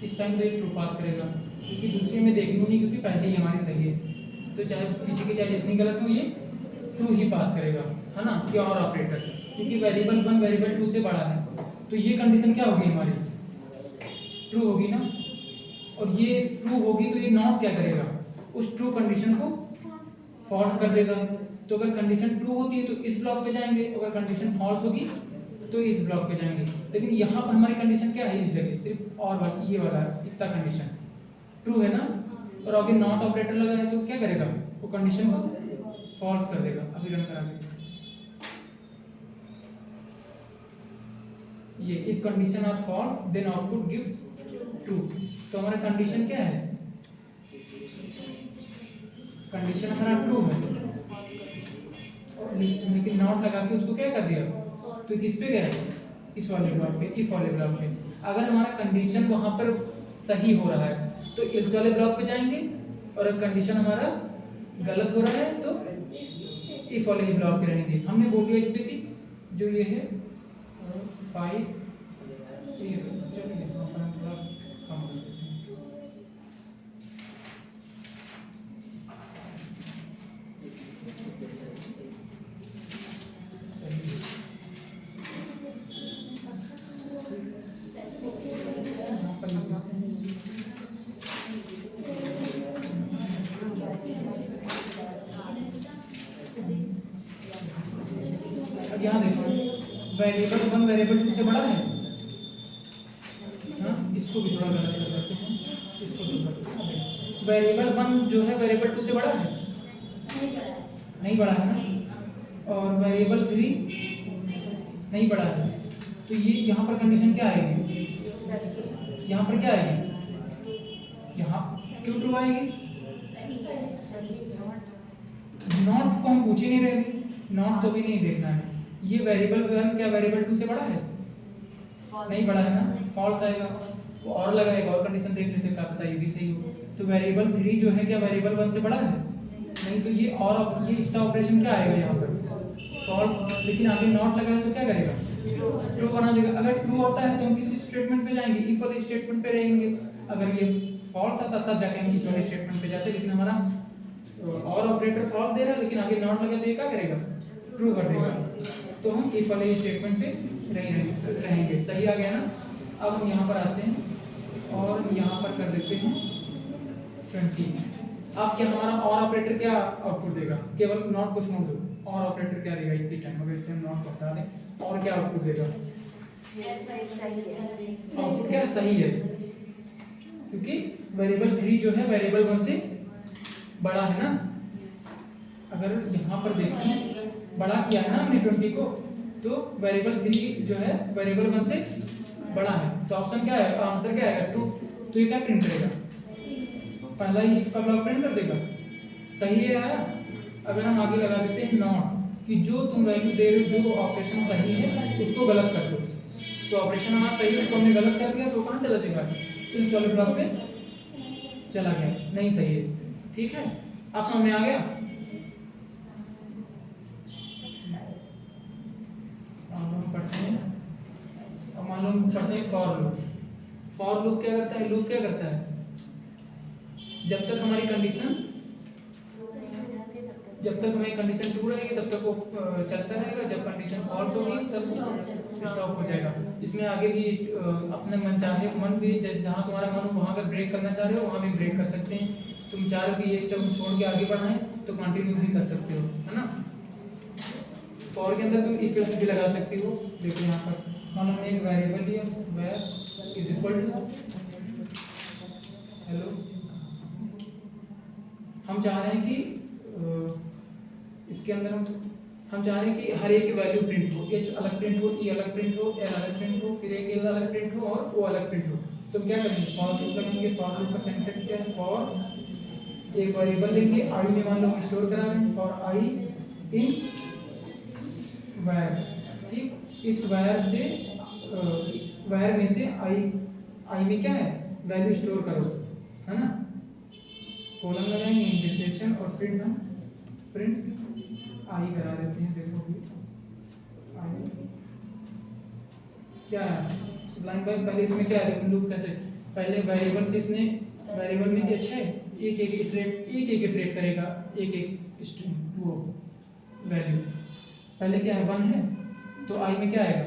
इस टाइम तो ये ट्रू पास करेगा, क्योंकि दूसरी में देखनी नहीं, क्योंकि पहले ही हमारी सही है, तो चाहे पीछे की चाहे जितनी गलत हो ये ट्रू ही पास करेगा, है ना। ये और ऑपरेटर, क्योंकि वेरिएबल 1 वेरिएबल 2 से बड़ा है, तो ये कंडीशन क्या होगी हमारी, ट्रू होगी ना, और ये ट्रू होगी तो ये नॉट क्या करेगा, उस ट्रू कंडीशन को फॉल्स कर देगा। तो अगर कंडीशन ट्रू होती है तो इस ब्लॉक पे जाएंगे, अगर कंडीशन फॉल्स होगी तो इस ब्लॉक पे जाएंगे। लेकिन यहाँ पर हमारी कंडीशन क्या है, इस जगह सिर्फ और ये वाला इतना कंडीशन ट्रू है ना, और आगे नॉट ऑपरेटर लगा है तो क्या करेगा, वो कंडीशन को फॉल्स कर देगा। अभी रन करा देंगे ये, if condition are false then output give true. तो हमारा कंडीशन क्या है, कंडीशन हमारा ट्रू है, लेकिन नॉट लगा के उसको क्या कर दिया, तो किस पे गया, इस वाले ब्लॉक पे, इफ वाले ब्लॉक पे। अगर हमारा कंडीशन वहां पर सही हो रहा है तो इस वाले ब्लॉक पे जाएंगे, और अगर कंडीशन हमारा गलत हो रहा है तो इफ वाले ही ब्लॉक पे रहेंगे। हमने बोल दिया इससे कि जो ये है 5 अब यहाँ देखो, वेरिएबल 1 वेरिएबल 2 से बड़ा है, हाँ इसको भी थोड़ा गलत कर देते हैं, इसको भी वेरिएबल 1 जो है वेरिएबल 2 से बड़ा है, नहीं बड़ा है ना, और वेरिएबल 3 नहीं बड़ा है, तो ये यहाँ पर कंडीशन क्या आएगी, यहाँ पर क्या आएगी, यहाँ क्यों ट्रू आएगी, नॉट को हम पूछ ही नहीं रहे, नॉट तो भी नहीं देखना है। ये वेरिएबल 1 क्या वेरिएबल 2 से बड़ा है, नहीं बड़ा है ना, फॉल्स आएगा। वो और लगाएगा और कंडीशन देख लेते क्या पता ये भी सही हो। तो वेरिएबल 3 जो है क्या वेरिएबल 1 से बड़ा है, नहीं, तो ये और ये इतना ऑपरेशन क्या आएगा यहाँ पर, फॉल्स। लेकिन आगे नॉट लगा है तो क्या करेगा, ट्रू बना देगा। अगर ट्रू होता है तो हम किसी स्टेटमेंट पे जाएंगे, इफ वाले स्टेटमेंट पे रहेंगे। अगर ये फॉल्स आता तब जाके हम इस वाले स्टेटमेंट पे जाते, लेकिन हमारा और ऑपरेटर फॉल्स दे रहा है, लेकिन आगे नॉट लगा तो ये क्या करेगा, ट्रू कर देगा। तो हम इफ वाले स्टेटमेंट पे रहेंगे। सही आ गया ना। अब हम यहाँ पर आते हैं और यहाँ पर कर देते हैं 20। अब क्या हमारा और ऑपरेटर क्या आउटपुट देगा, केवल नॉट को छोड़ दो, और ऑपरेटर क्या देगा इतनी टाइम, अगर इसे हम नॉट को हटा दें और क्या आउटपुट देगा, आउटपुट क्या सही है, क्योंकि वेरिएबल 3 जो है वेरिएबल 1 से बड़ा है ना। अगर यहाँ पर देखिए बड़ा किया है ना हमने 20 को, तो वेरिएबल 3 जो है वेरिएबल 1 से बड़ा है, तो ऑप्शन क्या है, आंसर क्या आएगा, ट्रू। तो ये क्या प्रिंट करेगा, पहला ही इफ का ब्लॉक प्रिंट कर देगा, सही है आया। अगर हम आगे लगा देते हैं नॉट, कि जो तुम वैल्यू दे रहे हो, जो ऑपरेशन सही है उसको गलत कर दो, तो ऑपरेशन हमारा सही है उसको हमने गलत कर दिया, तो कहाँ चला जाएगा, इस वाले ब्लॉक पे चला गया, नहीं सही है। ठीक है, आप समझ में आ गया? हम पढ़ते हैं, अब मान लो हम पढ़ते हैं फॉर लूप। फॉर लूप क्या करता है? लूप क्या करता है? जब तक हमारी कंडीशन ट्रू रहेगी तब तक वो चलता रहेगा, जब कंडीशन फॉल्स होगी तब स्टॉप हो जाएगा। इसमें आगे भी अपने मनचाहे मन भी जहाँ तुम्हारा मन हो वहाँ अगर ब्रेक करना चाह रहे हो वहाँ भी ब्रेक कर सकते हैं। तुम चाह रहे हो कि ये स्टेप छोड़ के आगे बढ़ाएं तो कंटिन्यू भी कर सकते हो, है ना। फॉर के अंदर तुम इफ एल्स भी लगा सकते हो। देखो यहाँ पर मान लो हमने एक वेरिएबल लिया var is equal to hello, हम चाह रहे हैं कि इसके अंदर हम चाह रहे हैं कि हर एक की वैल्यू प्रिंट हो, एच अलग प्रिंट हो, ई अलग प्रिंट हो, एल अलग प्रिंट हो, फिर एक एल अलग प्रिंट हो और ओ अलग प्रिंट हो। तो क्या करेंगे? फॉर लूप लगाएंगे। फॉर लूप का सिंटैक्स क्या है? फॉर एक वेरिएबल लेंगे, आई में मान लो हम स्टोर करा रहे हैं, फॉर आई इन वायर। ठीक, इस वायर से वायर में से आई में क्या है? वैल्यू स्टोर करो, है ना। कॉलम लगाएंगे, इंडेंटेशन और प्रिंट हम प्रिंट आई करा देते हैं। देखो भी आई क्या है लाइन बाय, पहले इसमें क्या है? लूप कैसे? पहले वेरिएबल से इसने वेरिएबल में क्या है? एक एक इटरेट करेगा, एक स्ट्रिंग वो वैल्यू। पहले क्या है? 1 है तो आई में क्या आएगा?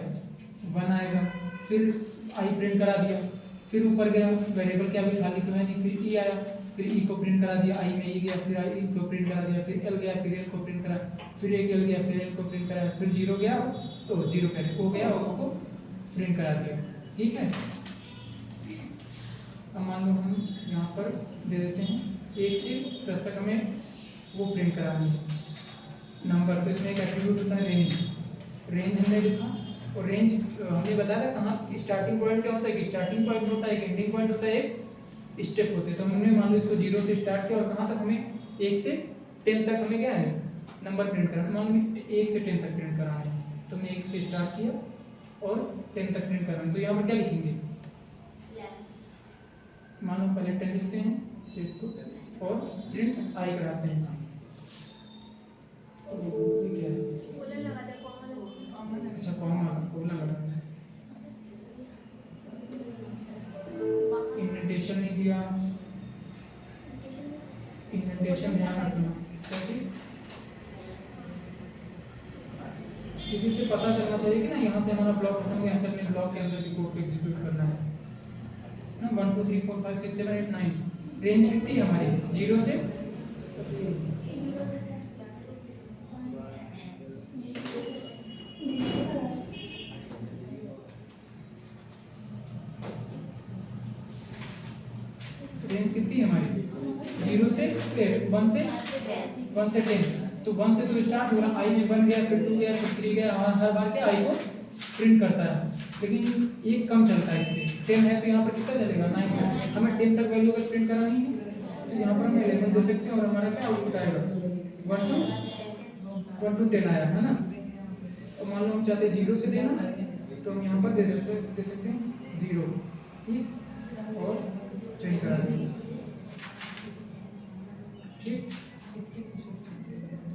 1 आएगा। फिर आई प्रिंट करा दिया, फिर ऊपर गया वेरिएबल क्या भी खाली तो है नहीं, फिर ई आया, फिर ई को प्रिंट करा दिया, आई में ई गया, फिर आई को प्रिंट करा दिया, फिर एल गया, फिर एल को प्रिंट करा, फिर एक एल गया, फिर एल को प्रिंट करा, फिर जीरो गया तो जीरो पहले ओ गया, ओ को प्रिंट करा दिया। ठीक है, अब मान लो हम यहाँ पर दे देते हैं 1 से 10 तक हमें वो प्रिंट करानी है नंबर। तो इसमें एक एट्रीब्यूट होता है रेंज। रेंज हमने लिखा और रेंज हमने बताया था कहाँ स्टार्टिंग पॉइंट क्या होता है? एक स्टार्टिंग पॉइंट होता है, एक एंडिंग पॉइंट होता है, एक स्टेप होते हैं। तो हमने मान लो इसको 0 से स्टार्ट किया और कहाँ तक हमें 1 से 10 तक हमें क्या है? नंबर प्रिंट करना। मान लो 1 से 10 तक प्रिंट कराना है तो हमने 1 से स्टार्ट किया और 10 तक प्रिंट करना है। तो यहाँ पर क्या लिखेंगे? मान लो पहले 10 लिखते हैं फिर इसको और प्रिंट आई कराते हैं। ये क्या है? अच्छा कॉमा लगाना है। इंडेंटेशन नहीं दिया, इंडेंटेशन ध्यान रखना क्योंकि उसे पता चलना चाहिए कि ना यहाँ से हमारा ब्लॉक खत्म हो गया, हमने ब्लॉक के अंदर भी कोड को एग्जीक्यूट करना है ना। 1 2 3 4 5 6 7 8 9 रेंज कितनी है हमारी? 0 से रेंज कितनी है हमारी? 0 से 1 से 10। तो 1 से तो स्टार्ट हो रहा, आई में 1 गया, फिर 2 गया, फिर 3 गया, हर बार के आई को प्रिंट करता है। लेकिन एक कम चलता है इससे, 10 है तो यहाँ पर कितना चलेगा? 9 है। हमें 10 तक वैल्यू अगर प्रिंट करानी है तो यहाँ पर हम 11 दे सकते हैं और हमारा क्या आउटपुट आएगा? 1 to 10 आया, है ना। तो मान लो हम चाहते हैं 0 से देना तो हम यहाँ पर दे सकते हैं 0, ठीक, और प्रिंट करा देंगे। ठीक,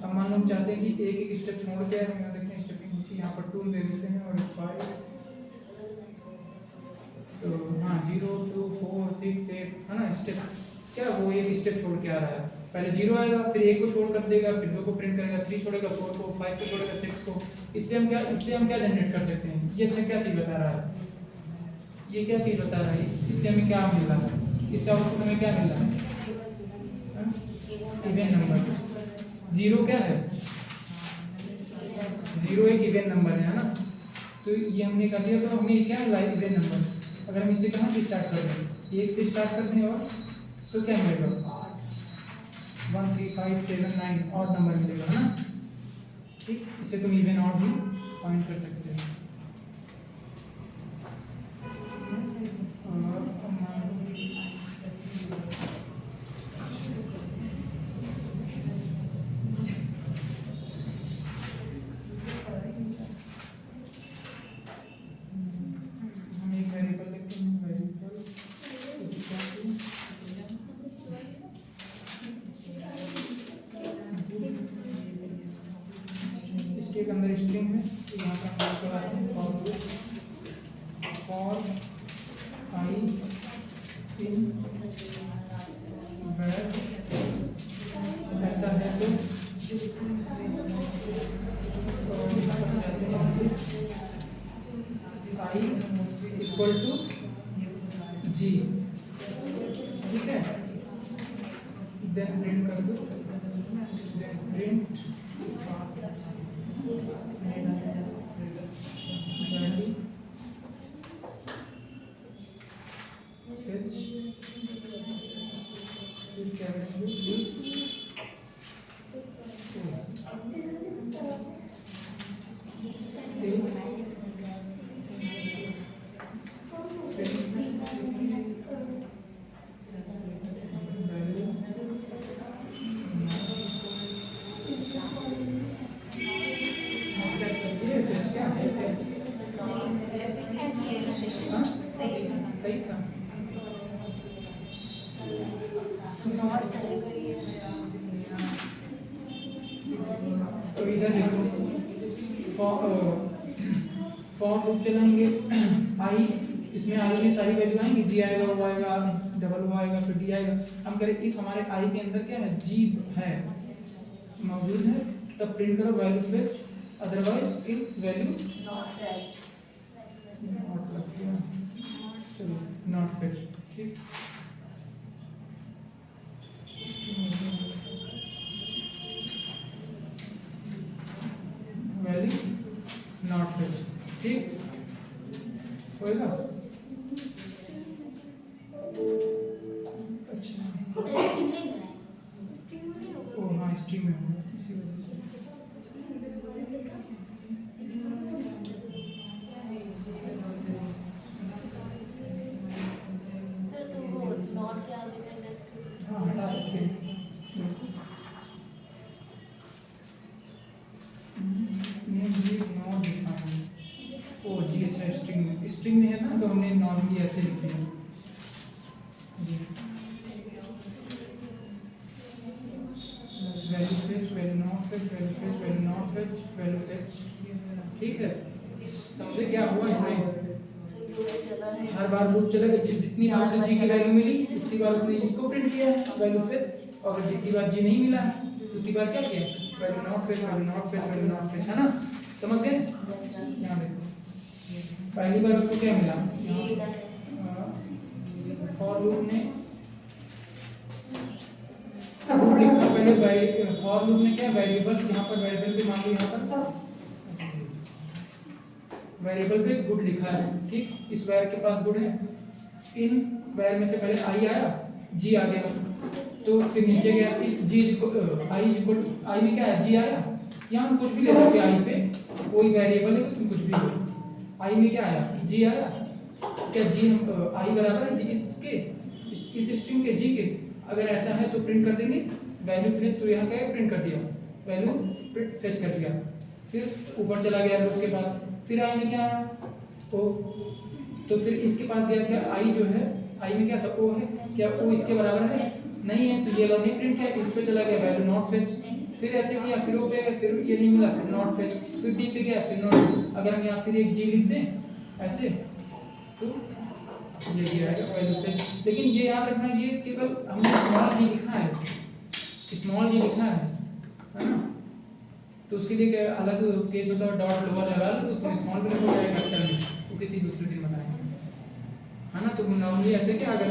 अब मान लो हम चाहते हैं कि एक स्टेप छोड़ के हम यहाँ देखते हैं स्टेपिंग होती है, यहाँ पर 2 दे देते हैं और 5। तो हाँ 0 2 4 6 8 है ना। स्टेप क्या वो एक स्टेप छोड़ के आ रहा है। पहले 0 आएगा, फिर 1 को छोड़ कर देगा, फिर 2 को प्रिंट करेगा, 3 छोड़ेगा, 4 को, 5 को छोड़ेगा, 6 को। इससे हम क्या जनरेट कर सकते हैं? ये अच्छा क्या चीज़ बता रहा है? ये क्या चीज़ बता रहा है? इससे हमें क्या मिल रहा है? इससे आउटपुट हमें क्या मिल रहा है? Even number. 0 क्या है? 0 एक इवन नंबर है ना। तो ये हमने कर दिया, तो हमें क्या मिला? Even number. अगर हम इसे कहाँ से स्टार्ट कर दें? 1 से स्टार्ट कर दें और तो क्या मिलेगा? 1 3 5 7 9 और नंबर मिलेगा, है ना। ठीक, इसे तुम इवन और भी पॉइंट कर सकते हो। हम एक वेरिएबल लिखते हैं, वेरिएबल एक अंदर स्ट्रिंग है, यहाँ का नाम क्या है, फॉर आई इन वेर ऐसा है तो आई इक्वल टू जी, ठीक है। देन प्रिंट कर दो, प्रिंट सही था। तो इधर देखो, फॉर लूप चलाएंगे, आई, इसमें आई में सारी वैल्यू आएंगी, जी आएगा, वो आएगा, डबल वो आएगा, फिर डी आएगा। हम करें इफ हमारे आई के अंदर क्या है, जी है, मौजूद है, तब प्रिंट करो value fetch, otherwise if value not fetch, ठीक। वैल्यू नॉट फेच, ठीक होएगा। अच्छा, ओ हाँ स्ट्रीम में होगा, इसी वजह से। हाँ हटा सकते हैं। ओ जी, अच्छा स्ट्रिंग में, स्ट्रिंग में है ना, तो हमने नॉर्मली ऐसे लिखते हैं value fetch, value not fetch, value fetch, value not fetch, value fetch, ठीक है। समझे क्या हुआ इसमें? हर बार लूप चलेगा, जितनी बार से जी की वैल्यू मिली उतनी बार उसने इसको प्रिंट किया है वैल्यू फेच, और जितनी बार जी नहीं मिला उतनी बार क्या किया, value not fetch, value not fetch, value not fetch, है ना। समझ गए? यहाँ देखो, पहली बार उसको क्या मिला, फॉर लूप ने पहले फॉर लूप में क्या वेरिएबल, यहाँ पर वेरिएबल पे मान लो, यहाँ पर वेरिएबल पे गुड लिखा है, ठीक। इस वेर के पास गुड है, इन वेर में से पहले आई आया, जी आ गया, तो फिर नीचे गया, इफ जी आई में क्या है, जी आया, यहाँ हम कुछ भी ले सकते हैं, आई पे कोई वेरिएबल है, उसमें कुछ भी हो। आई में क्या आया, जी आया, क्या जी आई बराबर है जी इसके, इस स्ट्रिंग के, जी के। अगर ऐसा है तो प्रिंट कर देंगे वैल्यू फेच, तो यहाँ क्या है, प्रिंट कर दिया, वैल्यू फेच कर दिया। फिर ऊपर चला गया लूप के पास, फिर आई में क्या आया, ओ, तो फिर इसके पास गया, क्या आई जो है, आई में क्या था, ओ है, क्या ओ इसके बराबर है, नहीं है, तो ये वाला नहीं प्रिंट किया, इस पे चला गया वैल्यू नॉट फेच, फिर ऐसे किया, फिर ओ पे, फिर ये नहीं मिला, फिर नॉट फेच, फिर डी पे गया, फिर नॉट। अगर हम यहाँ फिर एक जी लिख दें ऐसे, तो ये आएगा वैल्यू फेच। लेकिन ये याद रखना, ये केवल हमने स्मॉल जी लिखा है, स्मॉल जी लिखा है ना, तो उसके लिए क्या अलग केस होता है, डॉट लोअर लगा लो तो तुम स्मॉल भी हो जाएगा कैपिटल में, तो किसी दूसरे दिन बताएंगे, है ना। तो नॉर्मली ऐसे क्या, अगर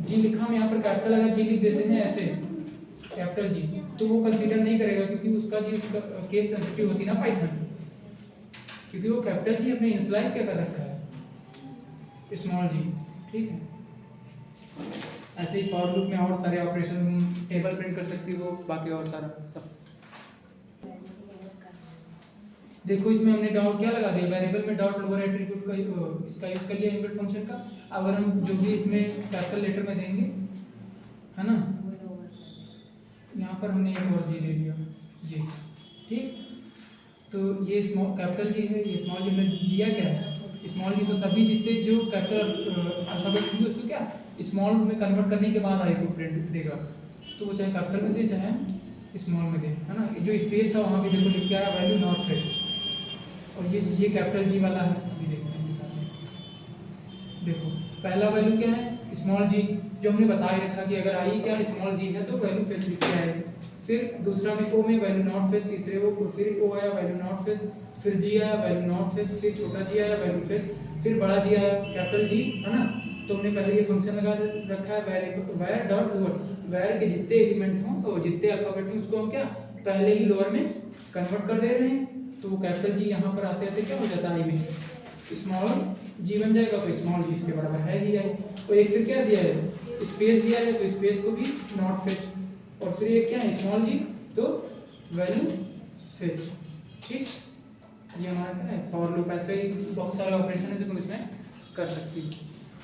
जी लिखा हम यहाँ पर कैपिटल, अगर जी लिख देते हैं ऐसे कैपिटल जी, तो वो कंसीडर नहीं करेगा, क्योंकि उसका जी उसका केस सेंसिटिव होती है ना पाइथन, क्योंकि वो कैपिटल जी अपने इनिशियलाइज क्या कर रखा है, स्मॉल जी, ठीक है। ऐसे ही फॉर लूप में और सारे ऑपरेशन, टेबल प्रिंट कर सकती हो, बाकी और सारा सब। देखो इसमें हमने डॉट क्या लगा दिया, वेरिएबल में डॉट लोअर एट्रीब्यूट का इसका यूज कर लिया इनबिल्ट फंक्शन का। अगर हम जो भी इसमें कैपिटल लेटर में देंगे, है ना, यहाँ पर हमने एक और जी ले लिया, ये, ठीक। तो ये स्मॉल कैपिटल जी है, ये स्मॉल जी हमने दिया क्या है, स्मॉल जी, तो सभी जितने जो कैपिटल अल्फाबेट होंगे उसको क्या स्मॉल में कन्वर्ट करने के बाद आई को प्रिंट देगा, तो वो चाहे कैपिटल में दे चाहे स्मॉल में दे, है ना। जो स्पेस था वहाँ पे देखो लिख के आया वैल्यू नॉट फिट, और ये कैपिटल जी वाला है, अभी देखते हैं दिखाते हैं। देखो पहला वैल्यू क्या है, स्मॉल जी, जो हमने बता ही रखा कि अगर आई क्या स्मॉल जी है तो वैल्यू फिट लिख के आएगी। फिर दूसरा में ओ में वैल्यू नॉट फिट, तीसरे वो फिर ओ आया वैल्यू नॉट फिट, फिर जी आया वैल्यू नॉट फिट, फिर छोटा जी आया वैल्यू फिट, फिर बड़ा जी आया कैपिटल जी, है ना। तो हमने पहले ये फंक्शन लगा रखा है वेयर डॉट लोअर, वेयर के जितने एलिमेंट हों तो जितने अल्फाबेट हैं उसको हम क्या पहले ही लोअर में कन्वर्ट कर दे रहे हैं। तो वो कैपिटल जी यहाँ पर आते आते क्या हो जाता है, आई में स्मॉल जी बन जाएगा, तो स्मॉल जी इसके बराबर है ही है। और एक फिर क्या दिया है, स्पेस दिया है, तो स्पेस को भी नॉट फिट, और फिर ये क्या है स्मॉल जी, तो वैल्यू फिट। ठीक, ये हमारा क्या है फॉर लूप। ऐसे ही बहुत सारे ऑपरेशन है जो तुम इसमें कर सकती हो।